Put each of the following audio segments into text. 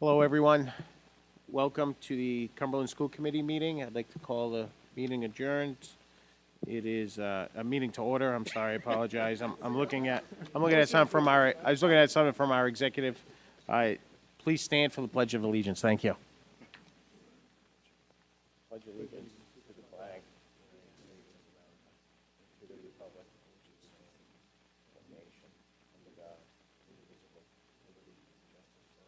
Hello, everyone. Welcome to the Cumberland School Committee meeting. I'd like to call the meeting adjourned. It is a meeting to order. I'm sorry, I apologize. I'm looking at something from I was looking at something from our executive. Please stand for the Pledge of Allegiance. Thank you. Pledge allegiance to the flag to the republic, which is one nation under God, indivisible, with liberty and justice for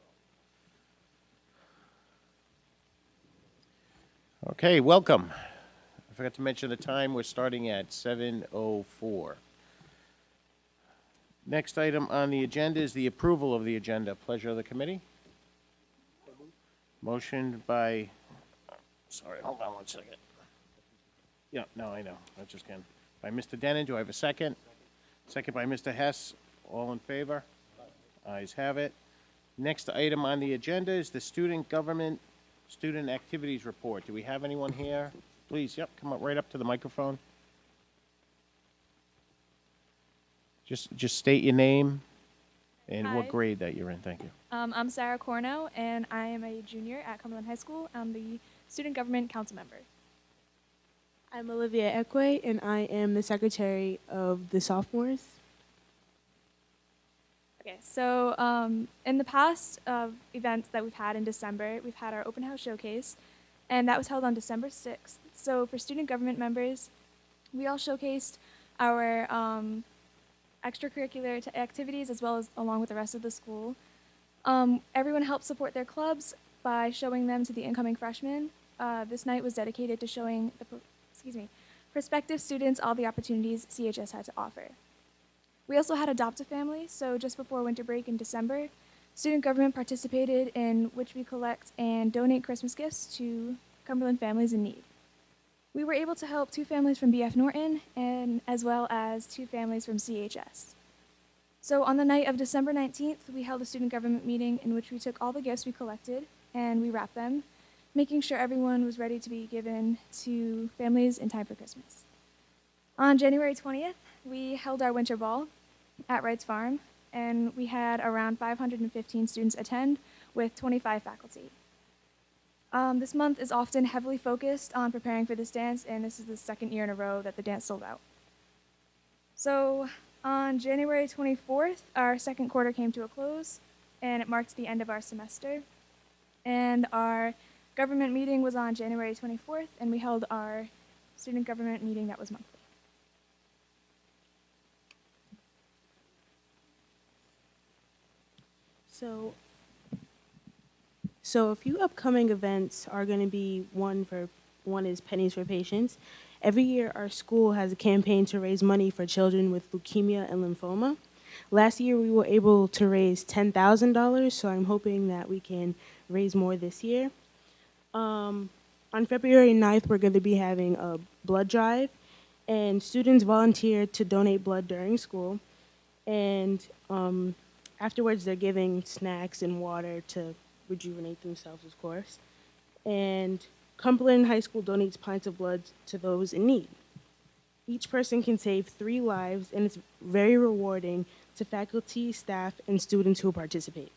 all. Okay, welcome. I forgot to mention the time. We're starting at 7:04. Next item on the agenda is the approval of the agenda. Pleasure of the committee. Motion by, sorry, hold on one second. Yeah, no, I know. I just can. By Mr. Denon, do I have a second? Second by Mr. Hess. All in favor? Ayes have it. Next item on the agenda is the student activities report. Do we have anyone here? Please, yep, come up right up to the microphone. Just state your name and Hi. what grade that you're in. Thank you. I'm Sarah Corno, and I am a junior at Cumberland High School. I'm the Student Government Council member. I'm Olivia Ekwe, and I am the secretary of the sophomores. Okay, so in the past events that we've had in December, we've had our open house showcase, and that was held on December 6th. So for student government members, we all showcased our extracurricular activities as well as along with the rest of the school. Everyone helped support their clubs by showing them to the incoming freshmen. This night was dedicated to showing the prospective students all the opportunities CHS had to offer. We also had Adopt a Family, so just before winter break in December, student government participated in which we collect and donate Christmas gifts to Cumberland families in need. We were able to help 2 families from BF Norton and as well as 2 families from CHS. So on the night of December 19th, we held a student government meeting in which we took all the gifts we collected and we wrapped them, making sure everyone was ready to be given to families in time for Christmas. On January 20th, we held our winter ball at Wright's Farm, and we had around 515 students attend with 25 faculty. This month is often heavily focused on preparing for this dance, and this is the 2nd year in a row that the dance sold out. So on January 24th, our 2nd quarter came to a close, and it marked the end of our semester. And our government meeting was on January 24th, and we held our student government meeting that was monthly. So a few upcoming events are going to be one is Pennies for Patients. Every year, our school has a campaign to raise money for children with leukemia and lymphoma. Last year, we were able to raise $10,000, so I'm hoping that we can raise more this year. On February 9th, we're going to be having a blood drive, and students volunteer to donate blood during school. And afterwards, they're giving snacks and water to rejuvenate themselves, of course. And Cumberland High School donates pints of blood to those in need. Each person can save 3 lives, and it's very rewarding to faculty, staff, and students who participate.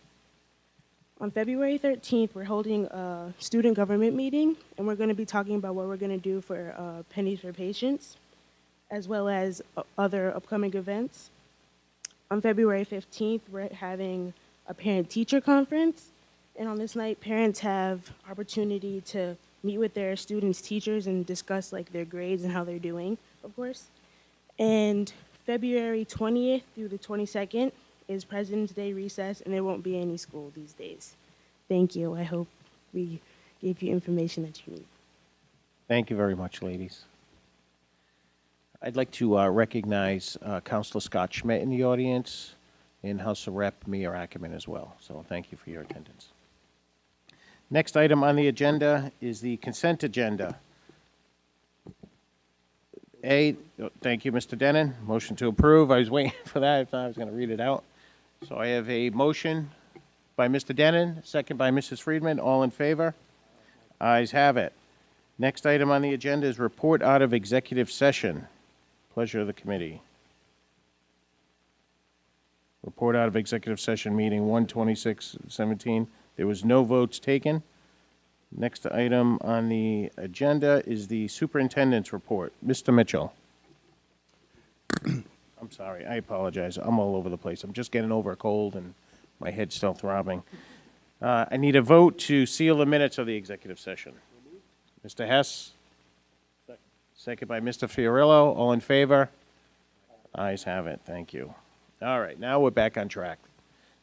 On February 13th, we're holding a student government meeting, and we're going to be talking about what we're going to do for Pennies for Patients, as well as other upcoming events. On February 15th, we're having a parent-teacher conference, and on this night, parents have opportunity to meet with their students' teachers and discuss their grades and how they're doing, of course. And February 20th through the 22nd is President's Day recess, and there won't be any school these days. Thank you. I hope we gave you information that you need. Thank you very much, ladies. I'd like to recognize Councilor Scott Schmidt in the audience and House of Rep. Mayor Ackerman as well. So thank you for your attendance. Next item on the agenda is the consent agenda. Thank you, Mr. Denon. Motion to approve. I was waiting for that. I thought I was going to read it out. So I have a motion by Mr. Denon, second by Mrs. Friedman. All in favor? Ayes have it. Next item on the agenda is report out of executive session. Pleasure of the committee. Report out of executive session meeting 1/26/17. There was no votes taken. Next item on the agenda is the superintendent's report. Mr. Mitchell. I'm sorry, I apologize. I'm all over the place. I'm just getting over a cold and my head's still throbbing. I need a vote to seal the minutes of the executive session. Mr. Hess? Second by Mr. Fiorillo. All in favor? Ayes have it. Thank you. All right, now we're back on track.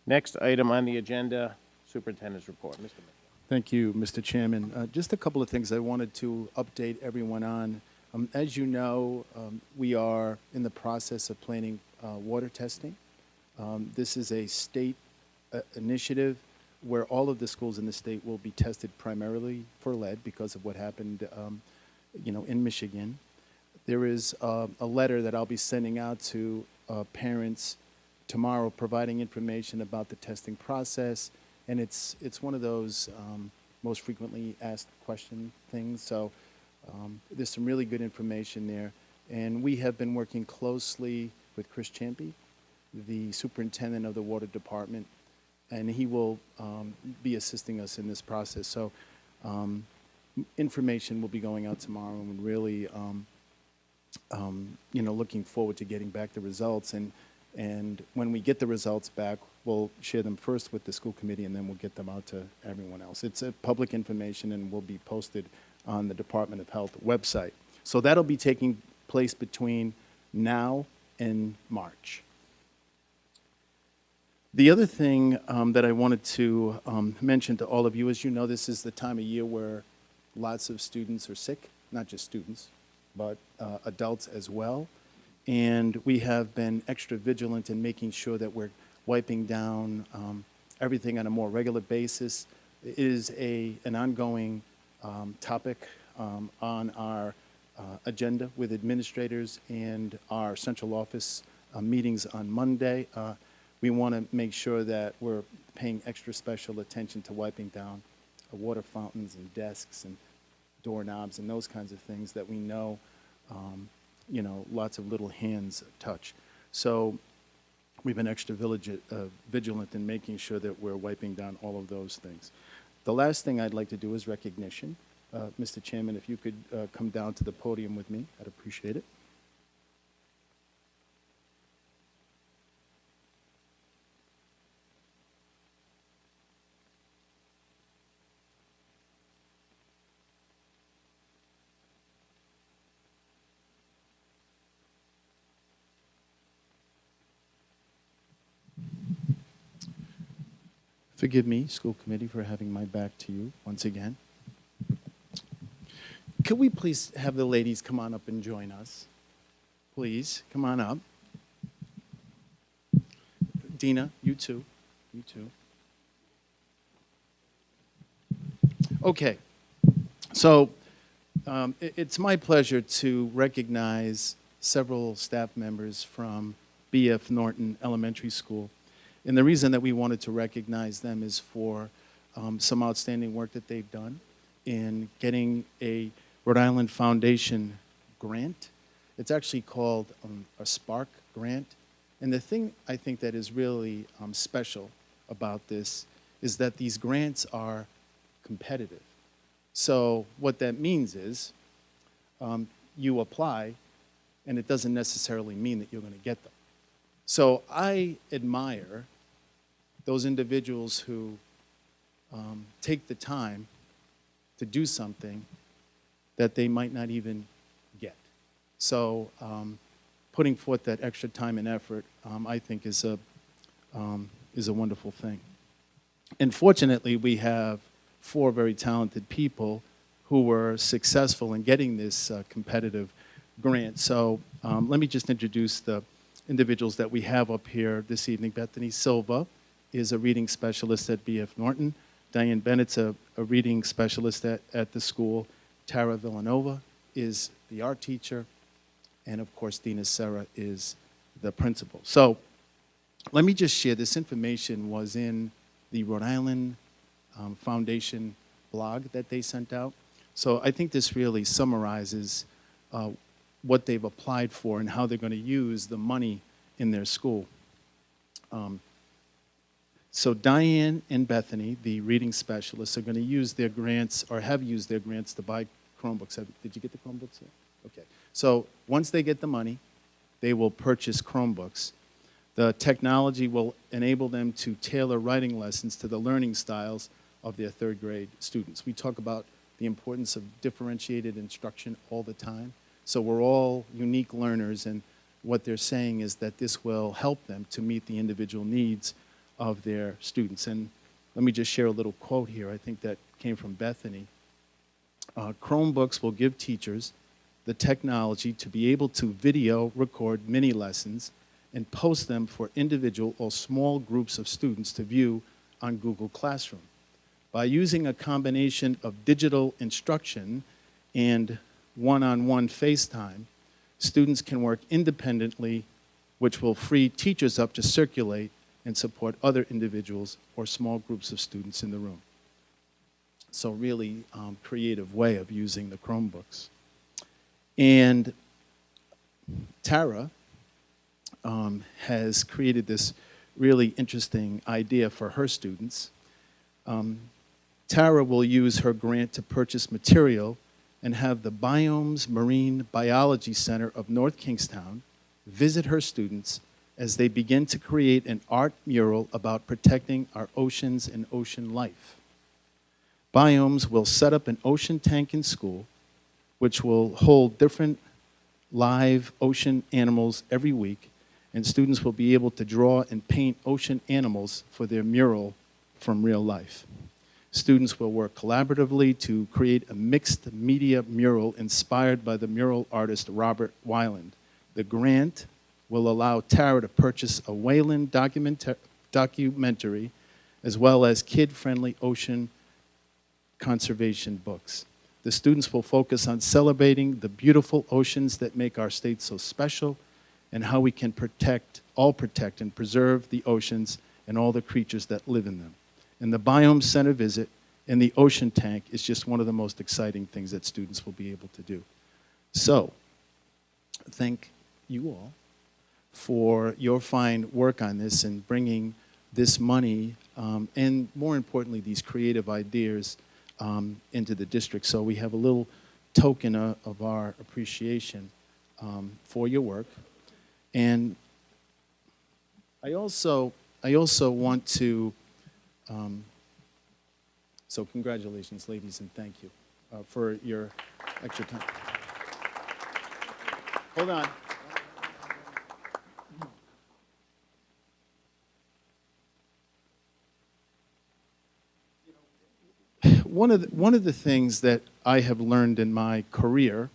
Next item on the agenda, superintendent's report. Mr. Mitchell. Thank you, Mr. Chairman. Just a couple of things I wanted to update everyone on. As you know, we are in the process of planning water testing. This is a state initiative where all of the schools in the state will be tested primarily for lead because of what happened, in Michigan. There is a letter that I'll be sending out to parents tomorrow providing information about the testing process, and it's one of those most frequently asked question things. So there's some really good information there. And we have been working closely with Chris Champy, the superintendent of the water department, and he will be assisting us in this process. So information will be going out tomorrow, and we're really, looking forward to getting back the results. And when we get the results back, we'll share them first with the school committee, and then we'll get them out to everyone else. It's public information and will be posted on the Department of Health website. So that'll be taking place between now and March. The other thing that I wanted to mention to all of you, as you know, this is the time of year where lots of students are sick, not just students, but adults as well. And we have been extra vigilant in making sure that we're wiping down everything on a more regular basis. It is an ongoing topic on our agenda with administrators and our central office meetings on Monday. We want to make sure that we're paying extra special attention to wiping down water fountains and desks and doorknobs and those kinds of things that we know, lots of little hands touch. So we've been extra vigilant in making sure that we're wiping down all of those things. The last thing I'd like to do is recognition. Mr. Chairman, if you could come down to the podium with me, I'd appreciate it. Forgive me, school committee, for having my back to you once again. Could we please have the ladies come on up and join us? Please, come on up. Dina, you too. You too. Okay, so it's my pleasure to recognize several staff members from B.F. Norton Elementary School. And the reason that we wanted to recognize them is for some outstanding work that they've done in getting a Rhode Island Foundation grant. It's actually called a Spark grant. And the thing I think that is really special about this is that these grants are competitive. So what that means is you apply, and it doesn't necessarily mean that you're going to get them. So I admire those individuals who take the time to do something that they might not even get. So putting forth that extra time and effort, I think, is a wonderful thing. And fortunately, we have 4 very talented people who were successful in getting this competitive grant. So let me just introduce the individuals that we have up here this evening. Bethany Silva is a reading specialist at B.F. Norton. Diane Bennett's a reading specialist at the school. Tara Villanova is the art teacher. And of course, Dina Serra is the principal. So let me just share, this information was in the Rhode Island Foundation blog that they sent out. So I think this really summarizes what they've applied for and how they're going to use the money in their school. So Diane and Bethany, the reading specialists, are going to use their grants or have used their grants to buy Chromebooks. Did you get the Chromebooks yet? Okay. So once they get the money, they will purchase Chromebooks. The technology will enable them to tailor writing lessons to the learning styles of their third grade students. We talk about the importance of differentiated instruction all the time. So we're all unique learners, and what they're saying is that this will help them to meet the individual needs of their students. And let me just share a little quote here. I think that came from Bethany. Chromebooks will give teachers the technology to be able to video record mini lessons and post them for individual or small groups of students to view on Google Classroom. By using a combination of digital instruction and one-on-one FaceTime, students can work independently, which will free teachers up to circulate and support other individuals or small groups of students in the room. So really creative way of using the Chromebooks. And Tara has created this really interesting idea for her students. Tara will use her grant to purchase material and have the Biomes Marine Biology Center of North Kingstown visit her students as they begin to create an art mural about protecting our oceans and ocean life. Biomes will set up an ocean tank in school, which will hold different live ocean animals every week, and students will be able to draw and paint ocean animals for their mural from real life. Students will work collaboratively to create a mixed media mural inspired by the mural artist Robert Weiland. The grant will allow Tara to purchase a Wayland documentary as well as kid-friendly ocean conservation books. The students will focus on celebrating the beautiful oceans that make our state so special and how we can protect and preserve the oceans and all the creatures that live in them. And the Biome Center visit and the ocean tank is just one of the most exciting things that students will be able to do. So, thank you all for your fine work on this and bringing this money and, more importantly, these creative ideas into the district. So we have a little token of our appreciation for your work. And I also want to, so congratulations, ladies, and thank you for your extra time. Hold on. One of the things that I have learned in my career,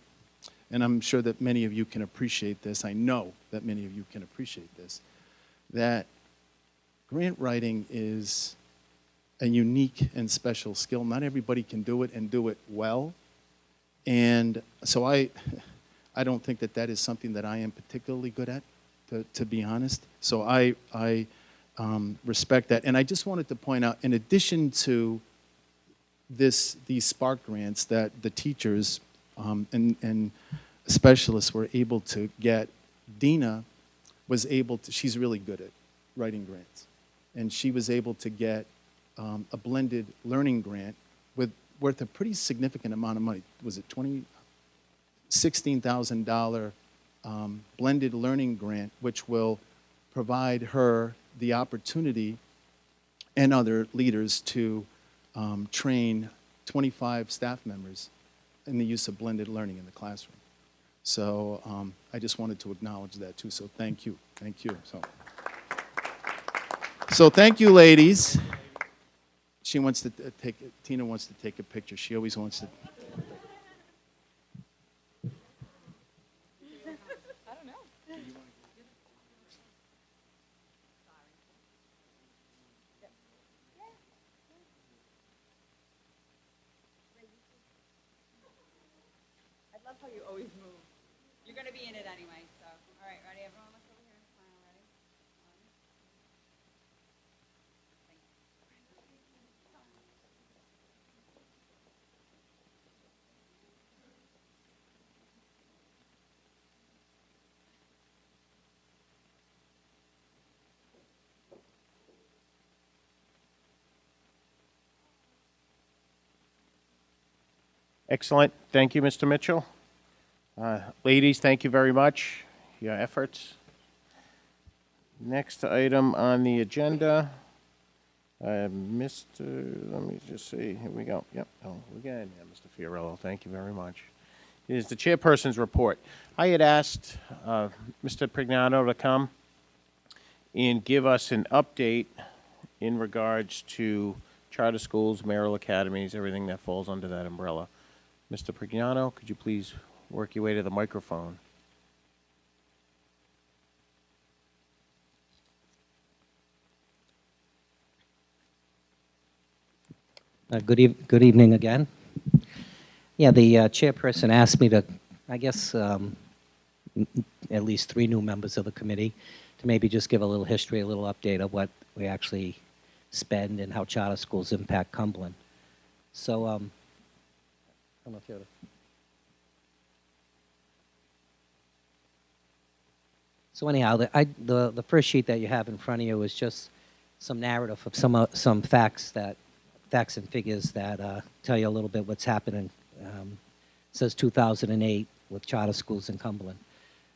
and I'm sure that many of you can appreciate this, I know that many of you can appreciate this, that grant writing is a unique and special skill. Not everybody can do it and do it well. And so I don't think that that is something that I am particularly good at, to be honest. So I respect that. And I just wanted to point out, in addition to these Spark grants that the teachers and specialists were able to get, Dina was able to, she's really good at writing grants. And she was able to get a blended learning grant worth a pretty significant amount of money. Was it $16,000 blended learning grant, which will provide her the opportunity and other leaders to train 25 staff members in the use of blended learning in the classroom. So I just wanted to acknowledge that too, so thank you, thank you. So thank you, ladies. She wants to Tina wants to take a picture. She always wants to. I don't know. I love how you always move. You're going to be in it anyway, so. All right, ready? Everyone look over here and smile, ready? One. Thank you. Excellent. Thank you, Mr. Mitchell. Ladies, thank you very much for your efforts. Next item on the agenda, let me just see, here we go. Yep, oh, we're getting there, Mr. Fiorello. Thank you very much. It is the chairperson's report. I had asked Mr. Prignano to come and give us an update in regards to charter schools, mayoral academies, everything that falls under that umbrella. Mr. Prignano, could you please work your way to the microphone? Good evening again. Yeah, the chairperson asked me to, I guess, at least 3 new members of the committee to maybe just give a little history, a little update of what we actually spend and how charter schools impact Cumberland. So, I don't know if you're... So anyhow, the first sheet that you have in front of you is just some narrative of some facts and figures that tell you a little bit what's happening. It says 2008 with charter schools in Cumberland.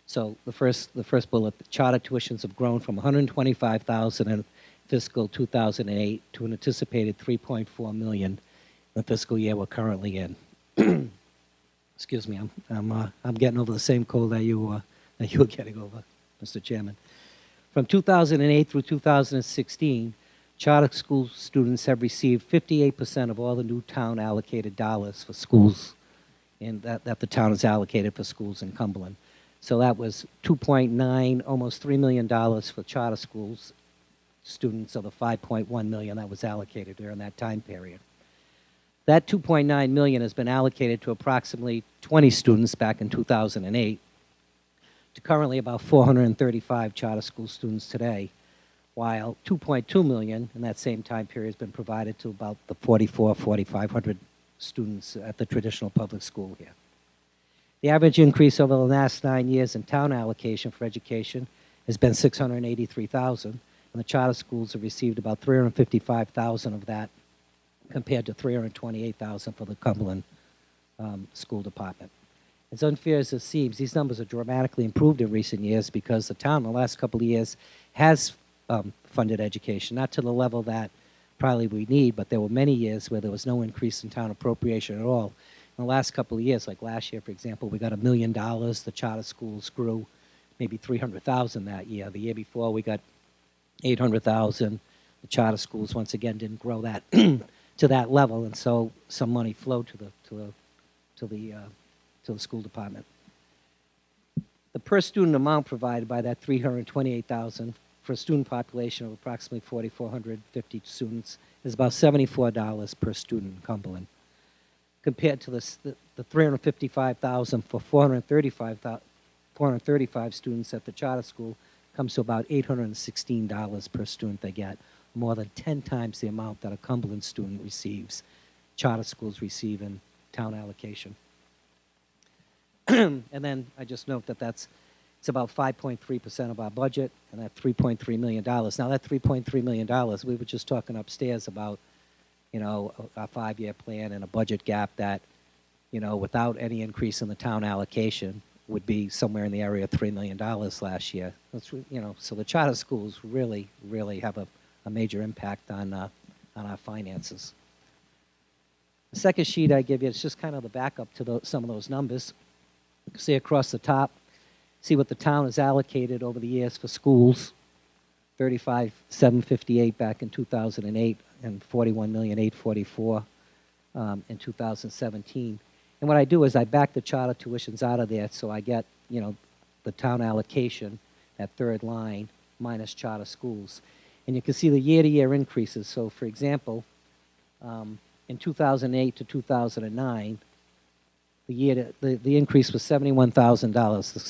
So the first bullet, the charter tuitions have grown from 125,000 in fiscal 2008 to an anticipated 3.4 million in the fiscal year we're currently in. Excuse me, I'm getting over the same cold that you were getting over, Mr. Chairman. From 2008 through 2016, charter school students have received 58% of all the new town allocated dollars for schools, and that the town has allocated for schools in Cumberland. So that was 2.9, almost $3 million for charter schools students of the 5.1 million that was allocated during that time period. That 2.9 million has been allocated to approximately 20 students back in 2008 to currently about 435 charter school students today, while 2.2 million in that same time period has been provided to about the 4,500 students at the traditional public school here. The average increase over the last 9 years in town allocation for education has been 683,000, and the charter schools have received about 355,000 of that, compared to 328,000 for the Cumberland School Department. As unfair as it seems, these numbers are dramatically improved in recent years because the town in the last couple of years has funded education, not to the level that probably we need, but there were many years where there was no increase in town appropriation at all. In the last couple of years, like last year, for example, we got $1 million. The charter schools grew maybe 300,000 that year. The year before, we got 800,000. The charter schools once again didn't grow that to that level, and so some money flowed to the school department. The per student amount provided by that 328,000 for a student population of approximately 4,450 students is about $74 per student in Cumberland, compared to the 355,000 for 435 students at the charter school comes to about $816 per student they get, more than 10 times the amount that a Cumberland student receives, charter schools receive in town allocation. And then I just note that it's about 5.3% of our budget, and that $3.3 million. Now that $3.3 million, we were just talking upstairs about, a 5-year plan and a budget gap that, without any increase in the town allocation, would be somewhere in the area of $3 million last year. That's, so the charter schools really, really have a major impact on our finances. The second sheet I give you is just kind of the backup to some of those numbers. You can see across the top, see what the town has allocated over the years for schools, $35,758 back in 2008 and $41,844 in 2017. And what I do is I back the charter tuitions out of there, so I get, the town allocation, that third line, minus charter schools. And you can see the year-to-year increases. So, for example, in 2008 to 2009, the increase was $71,000. The